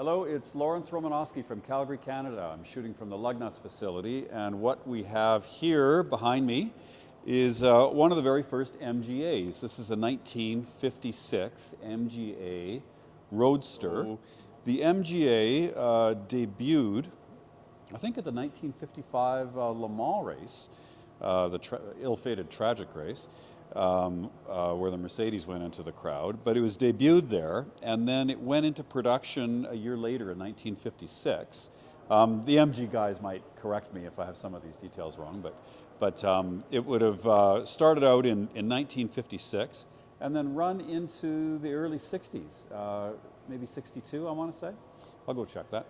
Hello, it's Romanosky from Calgary, Canada. I'm shooting from the Lugnuts facility, and what we have here behind me is one of the very first MGAs. This is a 1956 MGA Roadster. The MGA debuted, I think, at the 1955 Le Mans race, the ill-fated tragic race, where the Mercedes went into the crowd. But it was debuted there, and then it went into production a year later in 1956. The MG guys might correct me if I have some of these details wrong, but it would have started out in 1956 and then run into the early 60s, maybe 62, I want to say. I'll go check that.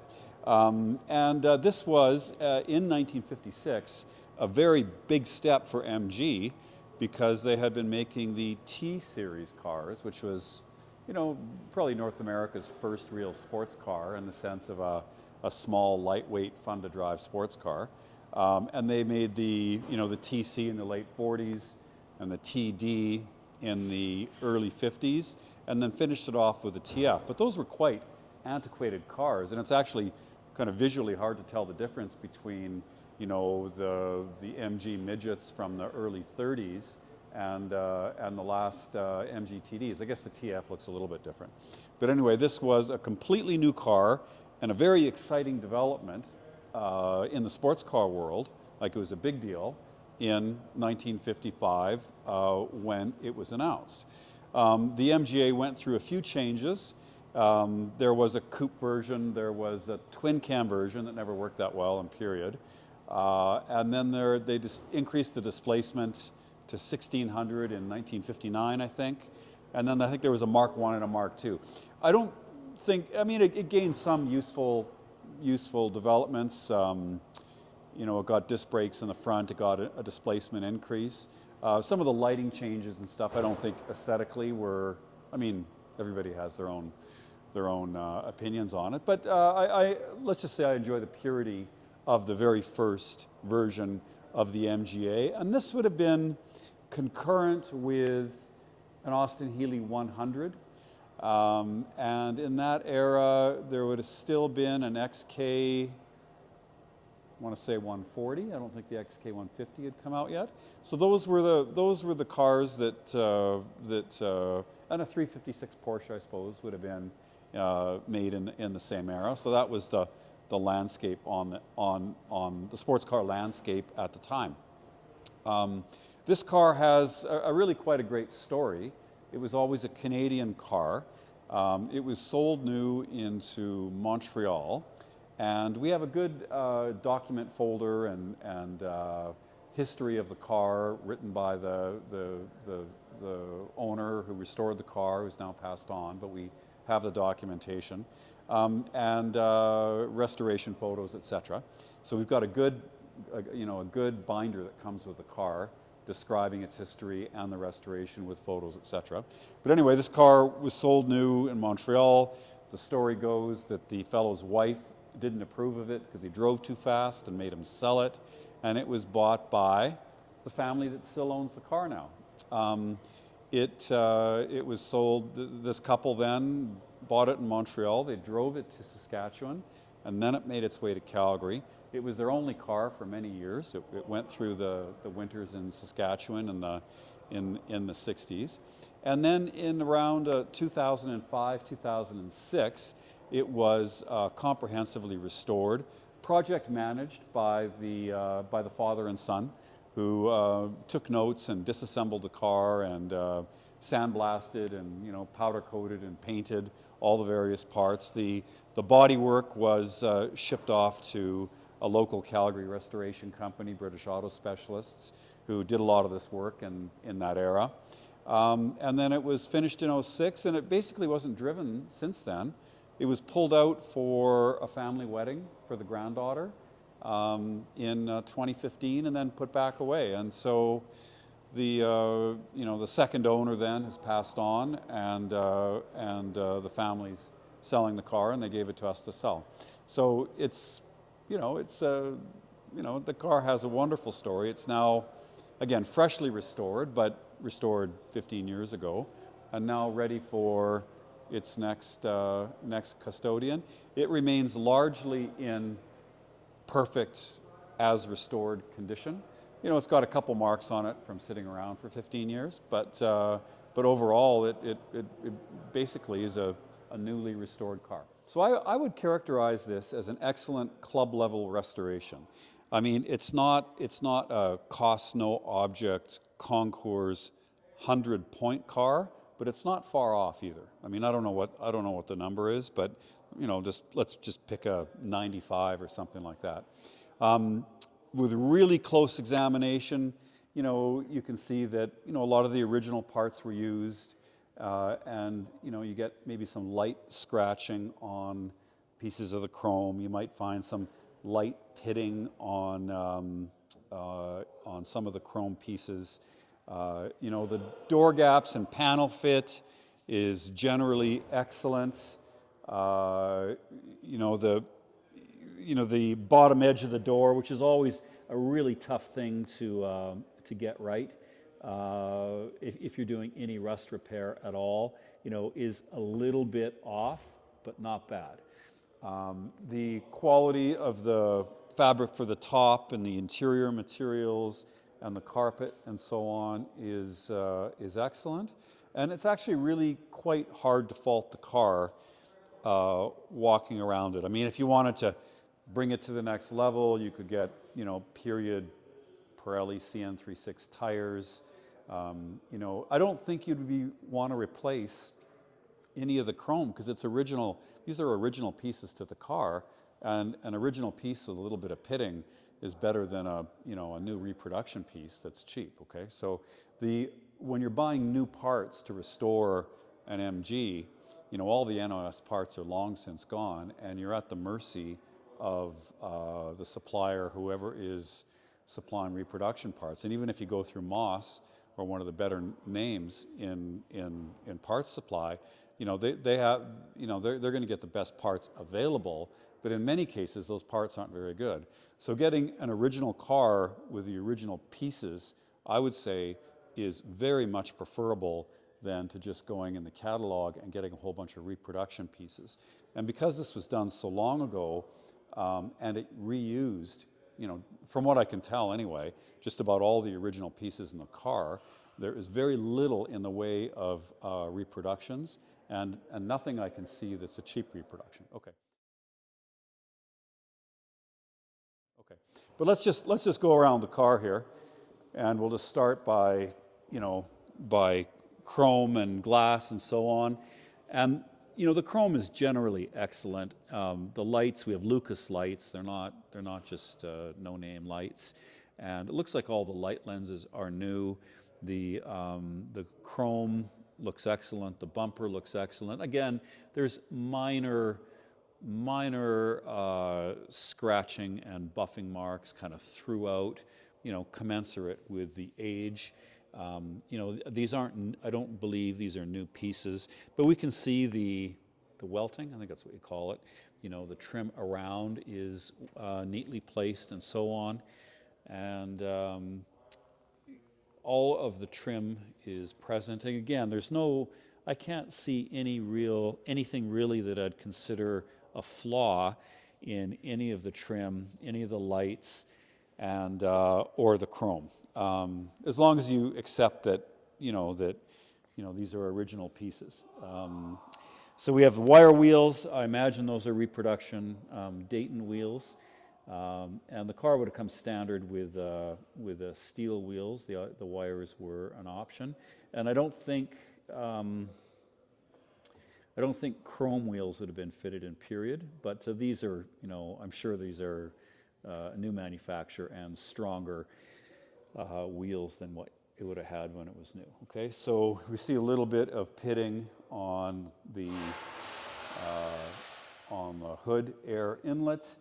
This was, in 1956, a very big step for MG because they had been making the T-Series cars, which was, you know, probably North America's first real sports car in the sense of a small, lightweight, fun-to-drive sports car. And they made the TC in the late 40s and the TD in the early 50s, and then finished it off with the TF. But those were quite antiquated cars, and it's actually kind of visually hard to tell the difference between, you know, the MG midgets from the early 30s and the last MG TDs. I guess the TF looks a little bit different. But anyway, this was a completely new car and a very exciting development in the sports car world. Like, it was a big deal in 1955 when it was announced. The MGA went through a few changes. There was a coupe version, there was a twin cam version that never worked that well, in period. And then they just increased the displacement to 1600 in 1959, I think. And then I think there was a Mark I and a Mark II. I don't think, I mean, it gained some useful developments. You know, it got disc brakes in the front, it got a displacement increase. Some of the lighting changes and stuff, I don't think aesthetically were, I mean, everybody has their own opinions on it. But let's just say I enjoy the purity of the very first version of the MGA. And this would have been concurrent with an Austin Healey 100. And in that era, there would have still been an XK, I want to say 140. I don't think the XK 150 had come out yet. So those were the cars that and a 356 Porsche, I suppose, would have been made in the same era. So that was the landscape on the sports car landscape at the time. This car has a really quite a great story. It was always a Canadian car. It was sold new into Montreal, and we have a good document folder and history of the car written by the owner who restored the car, who's now passed on, but we have the documentation. And restoration photos, etc. So we've got a good binder that comes with the car, describing its history and the restoration with photos, etc. But anyway, this car was sold new in Montreal. The story goes that the fellow's wife didn't approve of it because he drove too fast and made him sell it, and it was bought by the family that still owns the car now. It was sold, this couple then bought it in Montreal, they drove it to Saskatchewan, and then it made its way to Calgary. It was their only car for many years. It went through the winters in Saskatchewan in the 60s. And then in around 2005, 2006, it was comprehensively restored, project managed by the father and son, who took notes and disassembled the car and sandblasted and, you know, powder coated and painted all the various parts. The bodywork was shipped off to a local Calgary restoration company, British Auto Specialists, who did a lot of this work in that era. And then it was finished in '06, and it basically wasn't driven since then. It was pulled out for a family wedding for the granddaughter in 2015, and then put back away. And so the second owner then has passed on, and the family's selling the car, and they gave it to us to sell. So the car has a wonderful story. It's now, again, freshly restored, but restored 15 years ago, and now ready for its next custodian. It remains largely in perfect as restored condition. You know, it's got a couple marks on it from sitting around for 15 years, but overall it basically is a newly restored car. So I would characterize this as an excellent club level restoration. I mean, it's not a cost no object concours 100-point car, but it's not far off either. I mean, I don't know what the number is, but you know, let's just pick a 95 or something like that. With really close examination, you know, you can see that, you know, a lot of the original parts were used, and you know, you get maybe some light scratching on pieces of the chrome. You might find some light pitting on some of the chrome pieces. You know, the door gaps and panel fit is generally excellent. You know, the bottom edge of the door, which is always a really tough thing to get right. If you're doing any rust repair at all, you know, is a little bit off, but not bad. The quality of the fabric for the top and the interior materials and the carpet and so on is excellent. And it's actually really quite hard to fault the car walking around it. I mean, if you wanted to bring it to the next level, you could get, you know, period Pirelli CN36 tires. You know, I don't think you'd want to replace any of the chrome because it's original. These are original pieces to the car, and an original piece with a little bit of pitting is better than a new reproduction piece that's cheap. Okay, so when you're buying new parts to restore an MG, you know, all the NOS parts are long since gone, and you're at the mercy of the supplier, whoever is supplying reproduction parts. And even if you go through Moss or one of the better names in parts supply, you know, they have, you know, they're going to get the best parts available, but in many cases those parts aren't very good. So getting an original car with the original pieces, I would say, is very much preferable than to just going in the catalog and getting a whole bunch of reproduction pieces. And because this was done so long ago, and it reused, you know, from what I can tell anyway, just about all the original pieces in the car, there is very little in the way of reproductions, and nothing I can see that's a cheap reproduction. Okay. Okay. But let's just go around the car here, and we'll just start by, you know, by chrome and glass and so on. And you know, the chrome is generally excellent. The lights, we have Lucas lights. They're not just no-name lights. And it looks like all the light lenses are new. The chrome looks excellent. The bumper looks excellent. Again, there's minor scratching and buffing marks kind of throughout, you know, commensurate with the age. You know, these aren't, I don't believe these are new pieces, but we can see the welting, I think that's what you call it. You know, the trim around is neatly placed and so on. And all of the trim is present. And again, I can't see anything really that I'd consider a flaw in any of the trim, any of the lights, and or the chrome. As long as you accept that these are original pieces. So we have the wire wheels. I imagine those are reproduction Dayton wheels, and the car would have come standard with steel wheels. The wires were an option, and I don't think chrome wheels would have been fitted in period. But these are, you know, I'm sure these are a new manufacture and stronger wheels than what it would have had when it was new. Okay, so we see a little bit of pitting on the hood air inlet.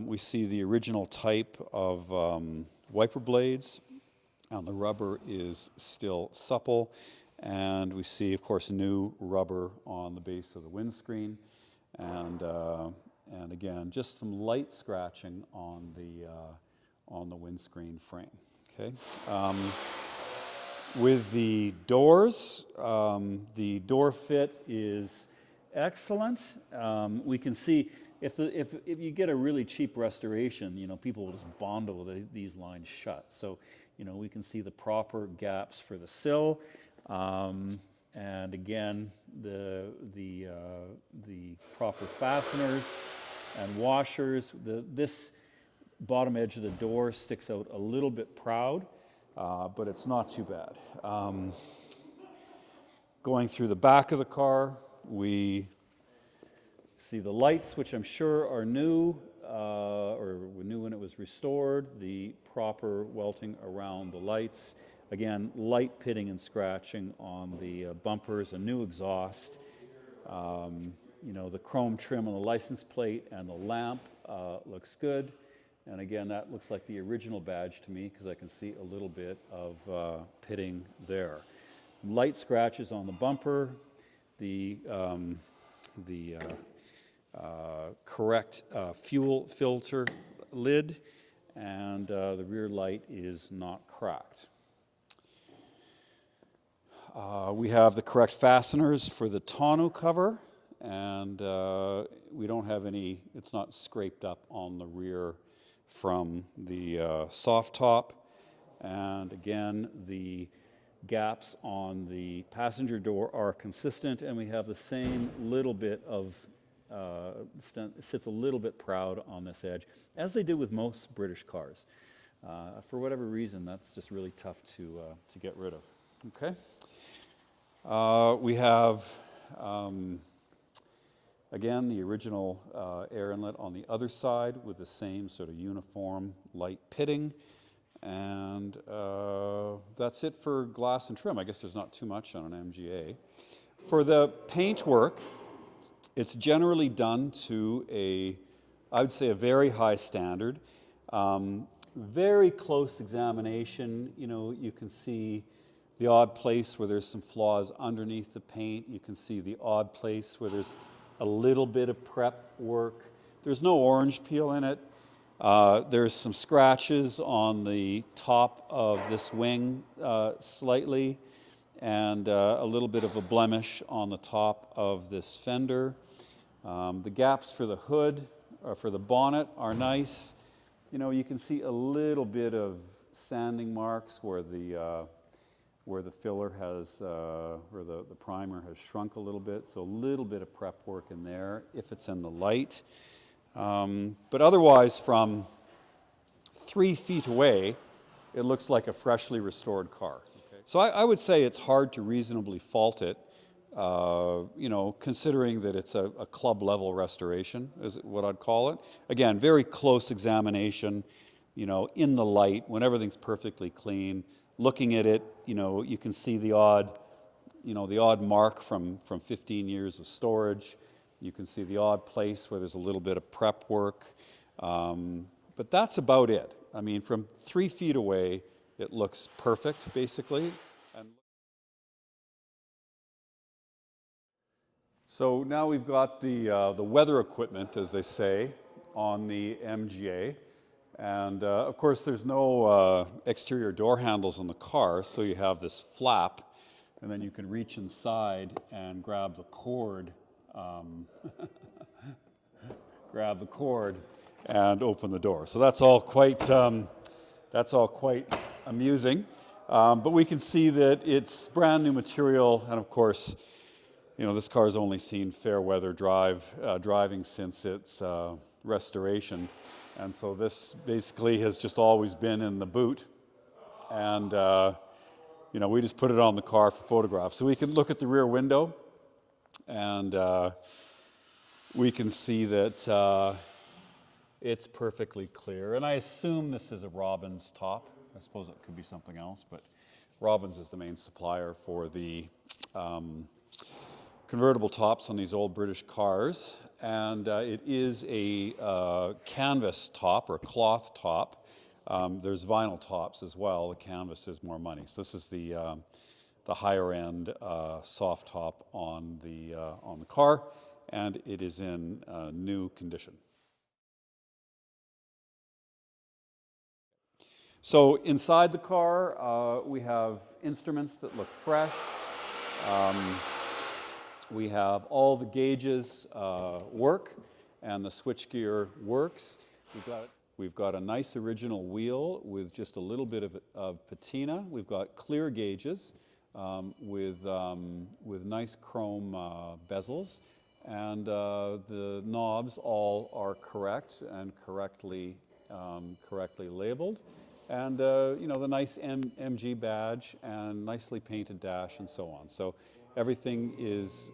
We see the original type of wiper blades, and the rubber is still supple. And we see, of course, new rubber on the base of the windscreen, and again, just some light scratching on the windscreen frame. Okay. with the doors. The door fit is excellent. We can see if you get a really cheap restoration, people will just bondo these lines shut. So, we can see the proper gaps for the sill, and again the proper fasteners and washers. This bottom edge of the door sticks out a little bit proud, but it's not too bad. Going through the back of the car, we see the lights, which I'm sure are new, or were new when it was restored, the proper welting around the lights. Again, light pitting and scratching on the bumpers, a new exhaust. The chrome trim on the license plate and the lamp looks good. And again, that looks like the original badge to me because I can see a little bit of pitting there. Light scratches on the bumper, the correct fuel filter lid, and the rear light is not cracked. We have the correct fasteners for the tonneau cover, and we don't have any, it's not scraped up on the rear from the soft top. And again, the gaps on the passenger door are consistent, and we have the same little bit of sits a little bit proud on this edge, as they do with most British cars. For whatever reason, that's just really tough to get rid of. Okay. We have, again, the original air inlet on the other side with the same sort of uniform light pitting. And that's it for glass and trim. I guess there's not too much on an MGA. For the paintwork, it's generally done to I would say a very high standard. Very close examination. You can see the odd place where there's some flaws underneath the paint. You can see the odd place where there's a little bit of prep work. There's no orange peel in it. There's some scratches on the top of this wing slightly, and a little bit of a blemish on the top of this fender. The gaps for the hood, or for the bonnet, are nice. You can see a little bit of sanding marks where the filler has, or the primer has shrunk a little bit, so a little bit of prep work in there if it's in the light. But otherwise, from 3 feet away, it looks like a freshly restored car. Okay. So I would say it's hard to reasonably fault it, considering that it's a club level restoration, is what I'd call it. Again, very close examination, in the light, when everything's perfectly clean. Looking at it, you can see the odd mark from 15 years of storage. You can see the odd place where there's a little bit of prep work. But that's about it. I mean, from 3 feet away, it looks perfect, basically. So now we've got the weather equipment, as they say, on the MGA. And of course, there's no exterior door handles on the car, so you have this flap, and then you can reach inside and grab the cord, and open the door. So that's all quite amusing. But we can see that it's brand new material, and of course, this car's only seen fair weather driving since its restoration. And so this basically has just always been in the boot. And, we just put it on the car for photographs. So we can look at the rear window, and we can see that it's perfectly clear. And I assume this is a Robbins top. I suppose it could be something else, but Robbins is the main supplier for the convertible tops on these old British cars. And it is a canvas top, or a cloth top. There's vinyl tops as well. The canvas is more money. So this is the higher end soft top on the car, and it is in new condition. So inside the car, we have instruments that look fresh. We have all the gauges work, and the switchgear works. We've got a nice original wheel with just a little bit of patina. We've got clear gauges with nice chrome bezels, and the knobs all are correct and correctly labeled. And you know, the nice MG badge and nicely painted dash and so on. So everything is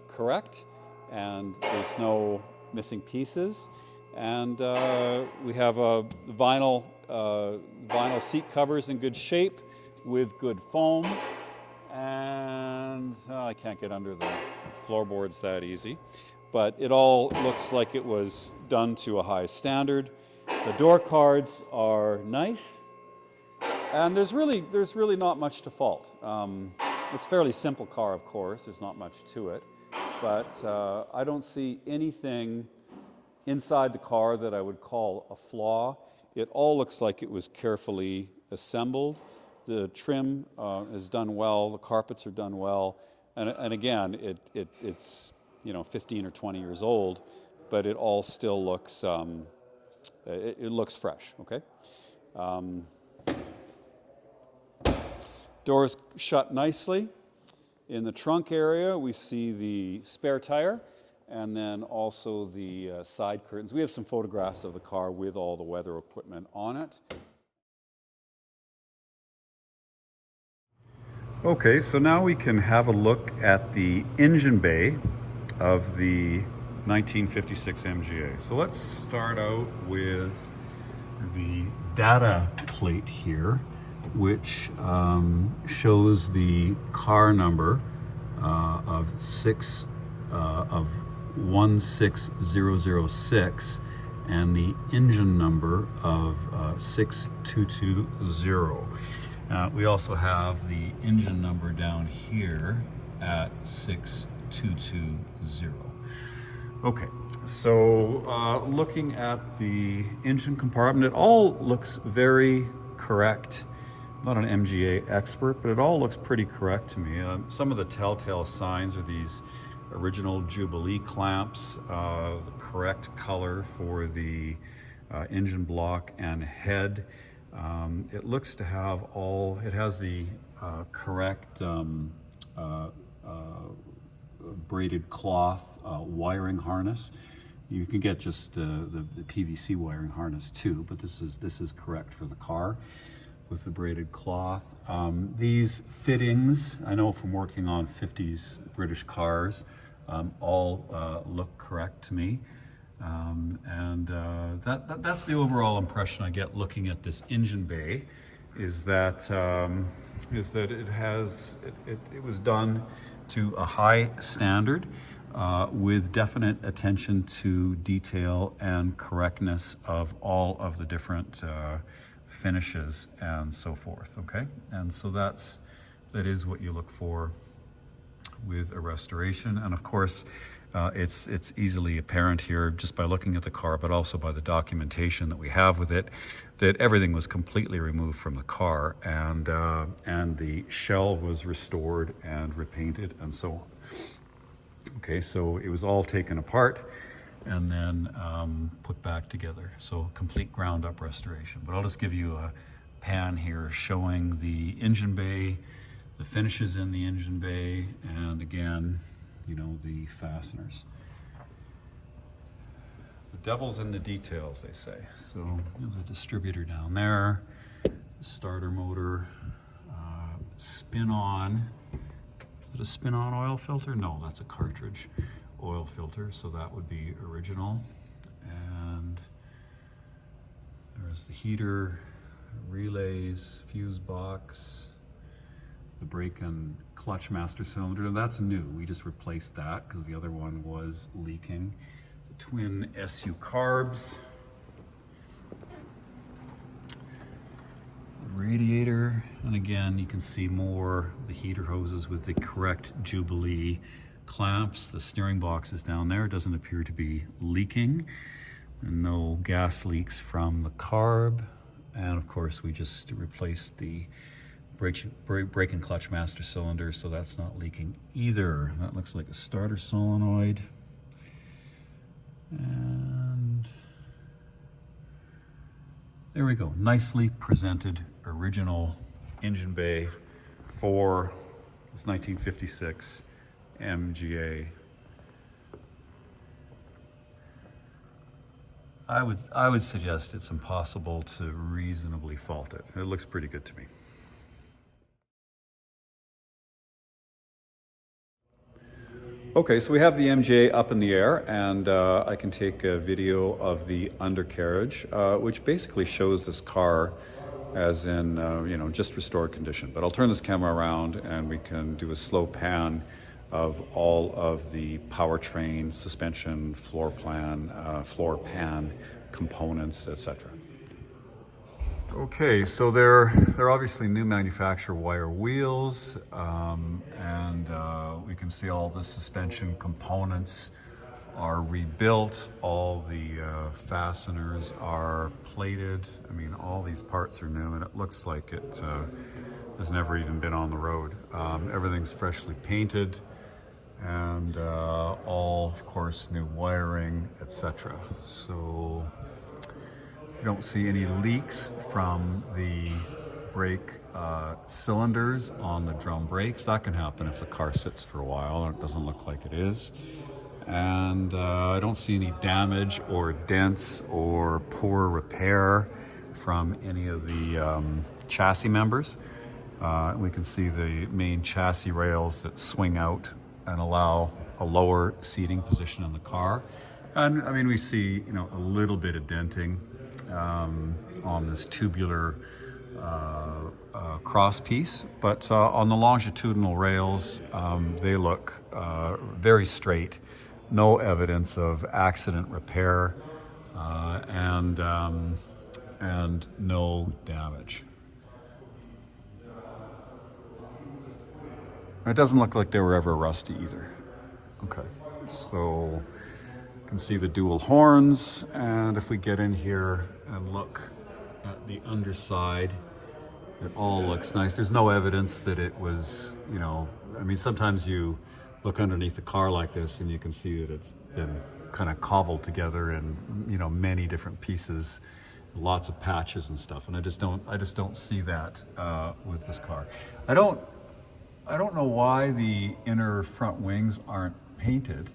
correct, and there's no missing pieces. And we have a vinyl seat covers in good shape with good foam. And I can't get under the floorboards that easy, but it all looks like it was done to a high standard. The door cards are nice, and there's really not much to fault. It's a fairly simple car, of course. There's not much to it, but I don't see anything inside the car that I would call a flaw. It all looks like it was carefully assembled. The trim is done well. The carpets are done well, and again, it's you know 15 or 20 years old, but it all still looks it looks fresh. Okay. Doors shut nicely. In the trunk area, we see the spare tire, and then also the side curtains. We have some photographs of the car with all the weather equipment on it. Okay, so now we can have a look at the engine bay of the 1956 MGA. So let's start out with the data plate here, which shows the car number of 16006 and the engine number of 6220. We also have the engine number down here at 6220. Okay, so looking at the engine compartment, it all looks very correct. I'm not an MGA expert, but it all looks pretty correct to me. Some of the telltale signs are these original Jubilee clamps, the correct color for the engine block and head. It looks to have it has the correct braided cloth wiring harness. You can get just the PVC wiring harness too, but this is correct for the car with the braided cloth. These fittings, I know from working on 50s British cars, all look correct to me. That's the overall impression I get looking at this engine bay, is that it was done to a high standard with definite attention to detail and correctness of all of the different finishes and so forth. Okay, and so that is what you look for with a restoration. And of course, it's easily apparent here just by looking at the car, but also by the documentation that we have with it, that everything was completely removed from the car, and the shell was restored and repainted and so on. Okay, so it was all taken apart and then put back together. So complete ground up restoration. But I'll just give you a pan here showing the engine bay, the finishes in the engine bay, and again, you know, the fasteners. The devil's in the details, they say. So there's a distributor down there, starter motor, spin-on. Is it a spin-on oil filter? No, that's a cartridge oil filter, so that would be original. And there's the heater, relays, fuse box, the brake and clutch master cylinder, and that's new. We just replaced that because the other one was leaking. The twin SU carbs, radiator, and again you can see more the heater hoses with the correct Jubilee clamps. The steering box is down there. It doesn't appear to be leaking, and no gas leaks from the carb. And of course, we just replaced the brake and clutch master cylinder, so that's not leaking either. That looks like a starter solenoid. And there we go. Nicely presented original engine bay for this 1956 MGA. I would suggest it's impossible to reasonably fault it. It looks pretty good to me. Okay, so we have the MGA up in the air, and I can take a video of the undercarriage, which basically shows this car as in, you know, just restored condition. But I'll turn this camera around and we can do a slow pan of all of the powertrain, suspension, floor pan components, etc. Okay, so they're obviously new manufacturer wire wheels, and we can see all the suspension components are rebuilt. All the fasteners are plated. I mean, all these parts are new, and it looks like it has never even been on the road. Everything's freshly painted, and all, of course, new wiring, etc. So I don't see any leaks from the brake cylinders on the drum brakes. That can happen if the car sits for a while, and it doesn't look like it is. And I don't see any damage or dents or poor repair from any of the chassis members. We can see the main chassis rails that swing out and allow a lower seating position in the car. And I mean, we see, you know, a little bit of denting on this tubular cross piece, but on the longitudinal rails, they look very straight. No evidence of accident repair, and no damage. It doesn't look like they were ever rusty either. Okay, so you can see the dual horns, and if we get in here and look at the underside, it all looks nice. There's no evidence that it was, you know, I mean, sometimes you look underneath a car like this and you can see that it's been kind of cobbled together in, you know, many different pieces, lots of patches and stuff, and I just don't see that with this car. I don't know why the inner front wings aren't painted.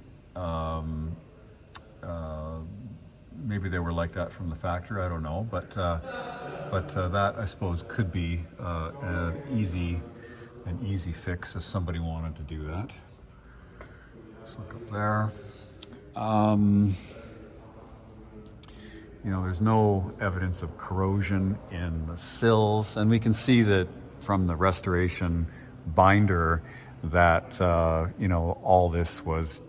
Maybe they were like that from the factory, I don't know, but that, I suppose, could be an easy fix if somebody wanted to do that. Let's look up there. You know, there's no evidence of corrosion in the sills, and we can see that from the restoration binder that, you know, all this was,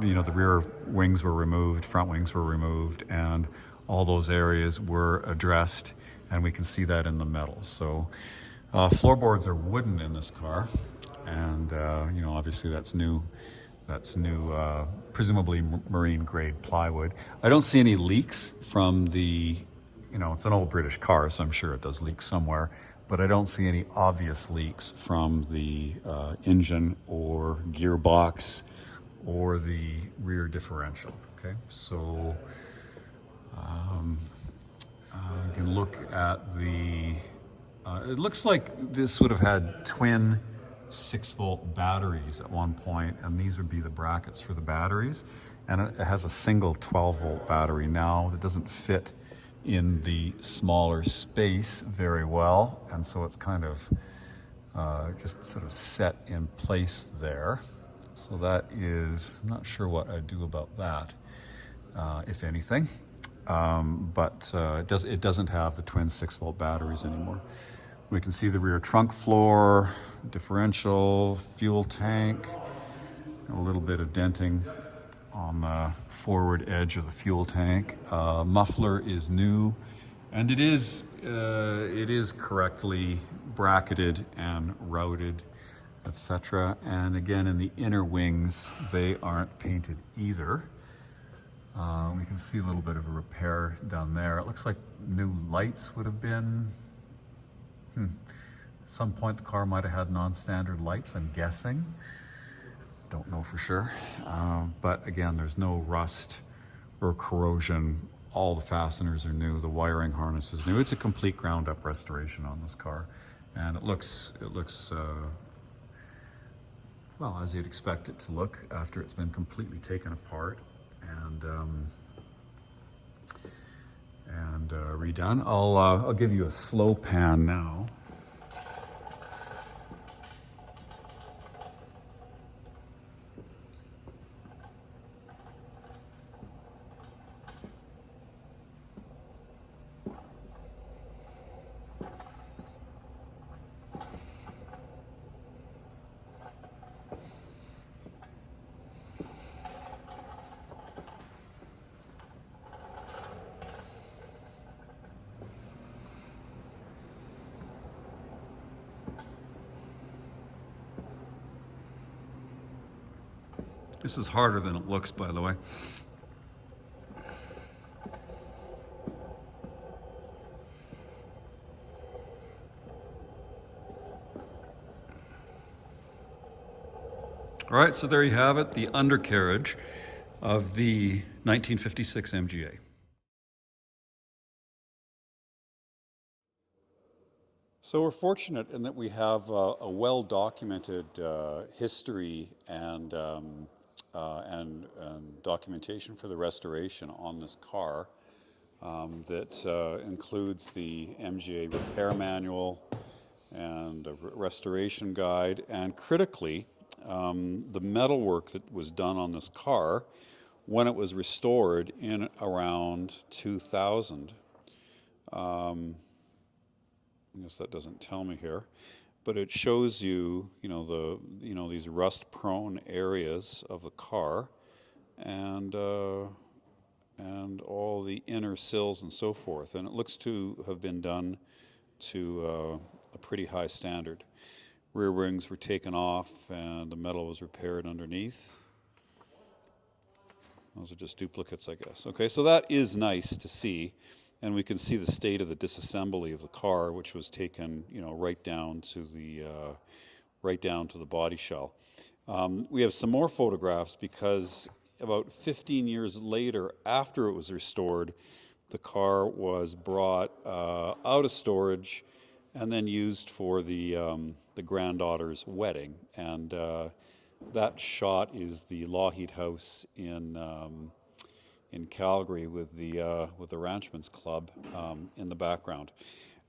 you know, the rear wings were removed, front wings were removed, and all those areas were addressed, and we can see that in the metal. So floorboards are wooden in this car, and you know, obviously that's new, presumably marine grade plywood. I don't see any leaks from the, you know, it's an old British car, so I'm sure it does leak somewhere, but I don't see any obvious leaks from the engine or gearbox or the rear differential. Okay, so you can look at the, it looks like this would have had twin 6-volt batteries at one point, and these would be the brackets for the batteries, and it has a single 12-volt battery now that doesn't fit in the smaller space very well, and so it's kind of just sort of set in place there. So that is, I'm not sure what I'd do about that, if anything, but it doesn't have the twin 6-volt batteries anymore. We can see the rear trunk floor, differential, fuel tank, a little bit of denting on the forward edge of the fuel tank. Muffler is new, and it is correctly bracketed and routed, etc. And again, in the inner wings, they aren't painted either. We can see a little bit of a repair down there. It looks like new lights would have been, at some point the car might have had non-standard lights, I'm guessing. Don't know for sure. But again, there's no rust or corrosion. All the fasteners are new, the wiring harness is new. It's a complete ground up restoration on this car. And it looks well, as you'd expect it to look after it's been completely taken apart and redone. I'll give you a slow pan now. This is harder than it looks, by the way. All right, so there you have it, the undercarriage of the 1956 MGA. So we're fortunate in that we have a well-documented history and documentation for the restoration on this car that includes the MGA repair manual and a restoration guide, and critically, the metalwork that was done on this car when it was restored in around 2000. I guess that doesn't tell me here, but it shows you, these rust-prone areas of the car, and all the inner sills and so forth. And it looks to have been done to a pretty high standard. Rear wings were taken off, and the metal was repaired underneath. Those are just duplicates, I guess. Okay, so that is nice to see. And we can see the state of the disassembly of the car, which was taken, right down to the body shell. We have some more photographs because about 15 years later, after it was restored, the car was brought out of storage and then used for the granddaughter's wedding. And that shot is the Lougheed House in Calgary with the Ranchman's Club in the background.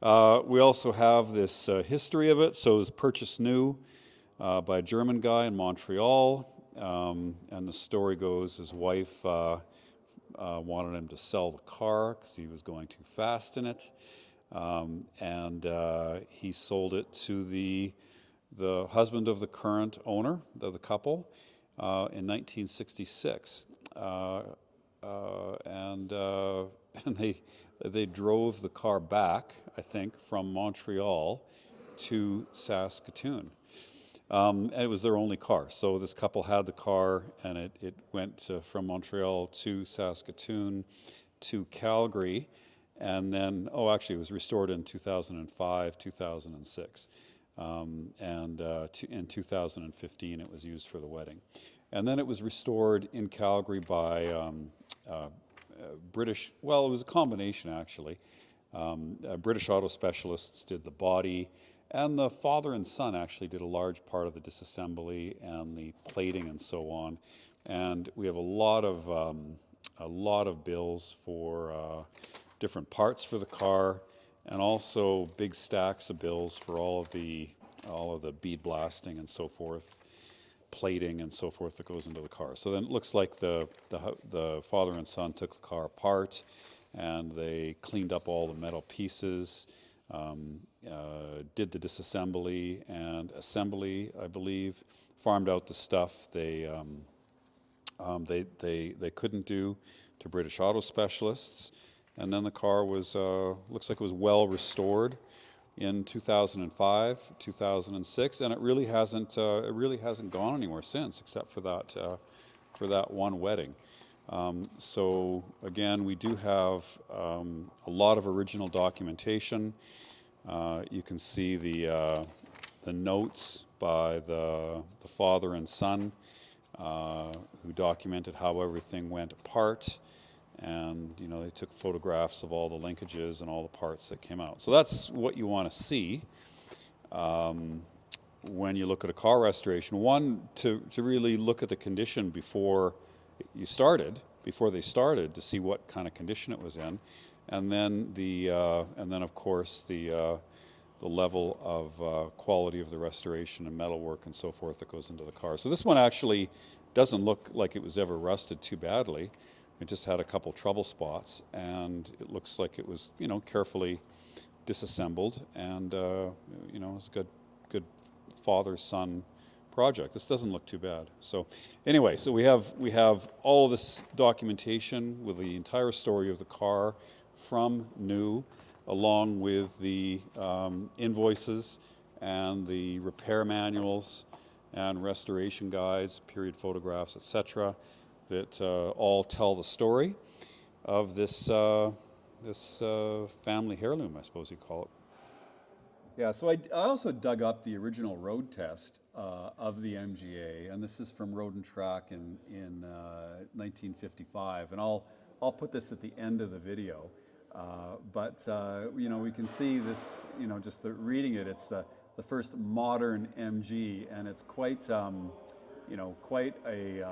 We also have this history of it. So it was purchased new by a German guy in Montreal, and the story goes his wife wanted him to sell the car because he was going too fast in it, and he sold it to the husband of the current owner of the couple in 1966. And they drove the car back, I think, from Montreal to Saskatoon. And it was their only car. So this couple had the car, and it went from Montreal to Saskatoon to Calgary. And then, actually, it was restored in 2005, 2006. And in 2015, it was used for the wedding. And then it was restored in Calgary by British, it was a combination actually. British auto specialists did the body, and the father and son actually did a large part of the disassembly and the plating and so on. And we have a lot of bills for different parts for the car, and also big stacks of bills for all of the bead blasting and so forth, plating and so forth that goes into the car. So then it looks like the father and son took the car apart, and they cleaned up all the metal pieces, did the disassembly and assembly, I believe, farmed out the stuff they couldn't do to British auto specialists, and then the car was looks like it was well restored in 2005, 2006, and it really hasn't gone anywhere since, except for that one wedding. So again, we do have a lot of original documentation. You can see the notes by the father and son who documented how everything went apart, and they took photographs of all the linkages and all the parts that came out. So that's what you want to see when you look at a car restoration. One, to really look at the condition before they started, to see what kind of condition it was in, and then of course the level of quality of the restoration and metalwork and so forth that goes into the car. So this one actually doesn't look like it was ever rusted too badly. It just had a couple trouble spots, and it looks like it was carefully disassembled, and it's a good father-son project. This doesn't look too bad. So anyway, so we have all this documentation with the entire story of the car from new, along with the invoices and the repair manuals and restoration guides, period photographs, etc., that all tell the story of this family heirloom, I suppose you call it. Yeah, so I also dug up the original road test of the MGA, and this is from Road and Track in 1955, and I'll put this at the end of the video. But we can see this, just reading it. It's the first modern MG, and it's quite quite a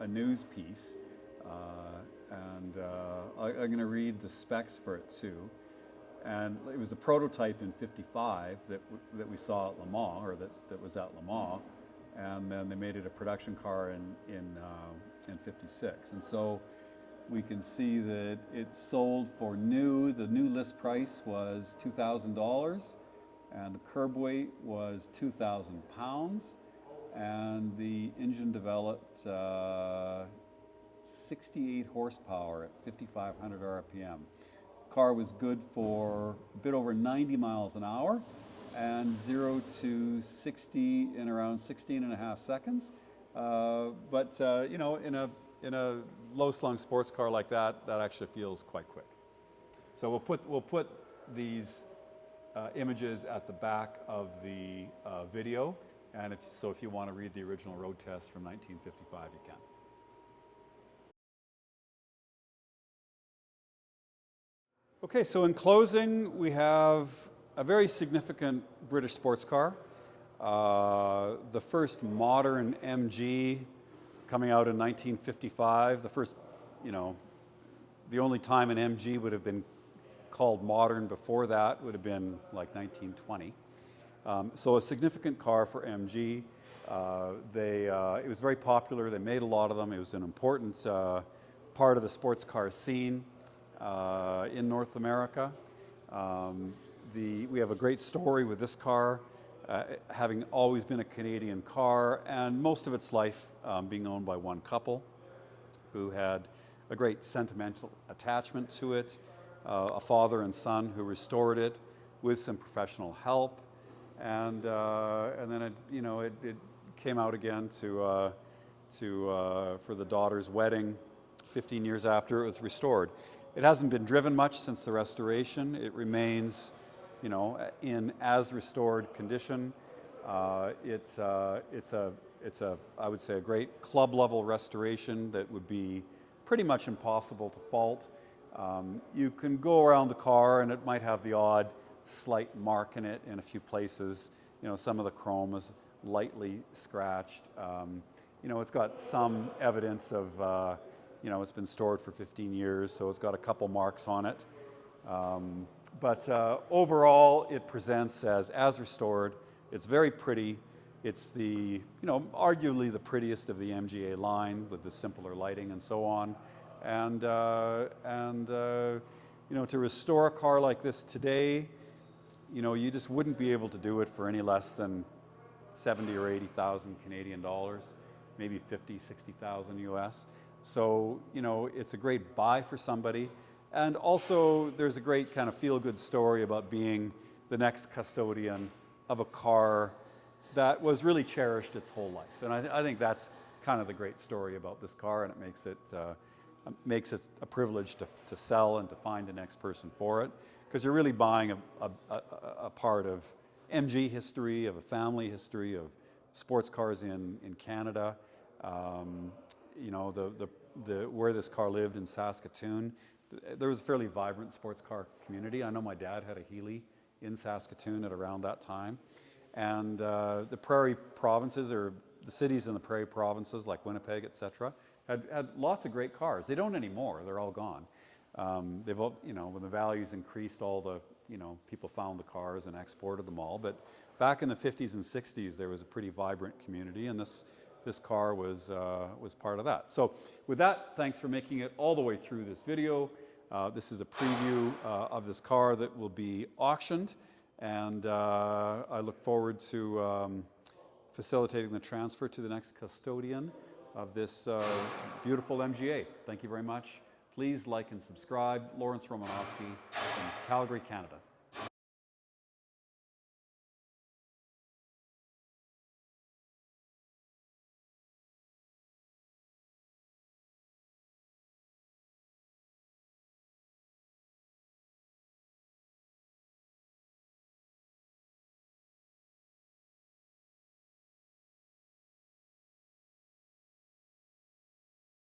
news piece. And I'm going to read the specs for it too. And it was a prototype in '55 that we saw at Le Mans, or that was at Le Mans, and then they made it a production car in '56. And so we can see that it sold for new. The new list price was $2,000, and the curb weight was 2,000 pounds, and the engine developed 68 horsepower at 5,500 RPM. Car was good for a bit over 90 miles an hour and 0 to 60 in around 16 and a half seconds. But in a low-slung sports car like that, that actually feels quite quick. So we'll put these images at the back of the video, and if you want to read the original road test from 1955, you can. Okay, so in closing, we have a very significant British sports car, the first modern MG coming out in 1955. The first, the only time an MG would have been called modern before that would have been like 1920. So a significant car for MG. It was very popular. They made a lot of them. It was an important part of the sports car scene in North America. We have a great story with this car, having always been a Canadian car, and most of its life being owned by one couple who had a great sentimental attachment to it, a father and son who restored it with some professional help, and then it came out again for the daughter's wedding 15 years after it was restored. It hasn't been driven much since the restoration. It remains, in as restored condition. It's I would say, a great club level restoration that would be pretty much impossible to fault. You can go around the car and it might have the odd slight mark in it in a few places. Some of the chrome is lightly scratched. It's got some evidence of it's been stored for 15 years, so it's got a couple marks on it. But overall, it presents as restored. It's very pretty. It's arguably the prettiest of the MGA line, with the simpler lighting and so on. And to restore a car like this today, you just wouldn't be able to do it for any less than 70 or 80,000 Canadian dollars, maybe 50, 60,000 US. So, it's a great buy for somebody. And also, there's a great kind of feel-good story about being the next custodian of a car that was really cherished its whole life. And I think that's kind of the great story about this car, and it makes it a privilege to sell and to find the next person for it, because you're really buying a part of MG history, of a family history of sports cars in Canada. You know, where this car lived in Saskatoon, there was a fairly vibrant sports car community. I know my dad had a Healy in Saskatoon at around that time. And the prairie provinces, or the cities in the prairie provinces like Winnipeg, etc., had lots of great cars. They don't anymore. They're all gone. They've all, you know, when the values increased, all the, you know, people found the cars and exported them all. But back in the 50s and 60s, there was a pretty vibrant community, and this car was part of that. So with that, thanks for making it all the way through this video. This is a preview of this car that will be auctioned, and I look forward to facilitating the transfer to the next custodian of this beautiful MGA. Thank you very much. Please like and subscribe. Lawrence Romanosky from Calgary, Canada.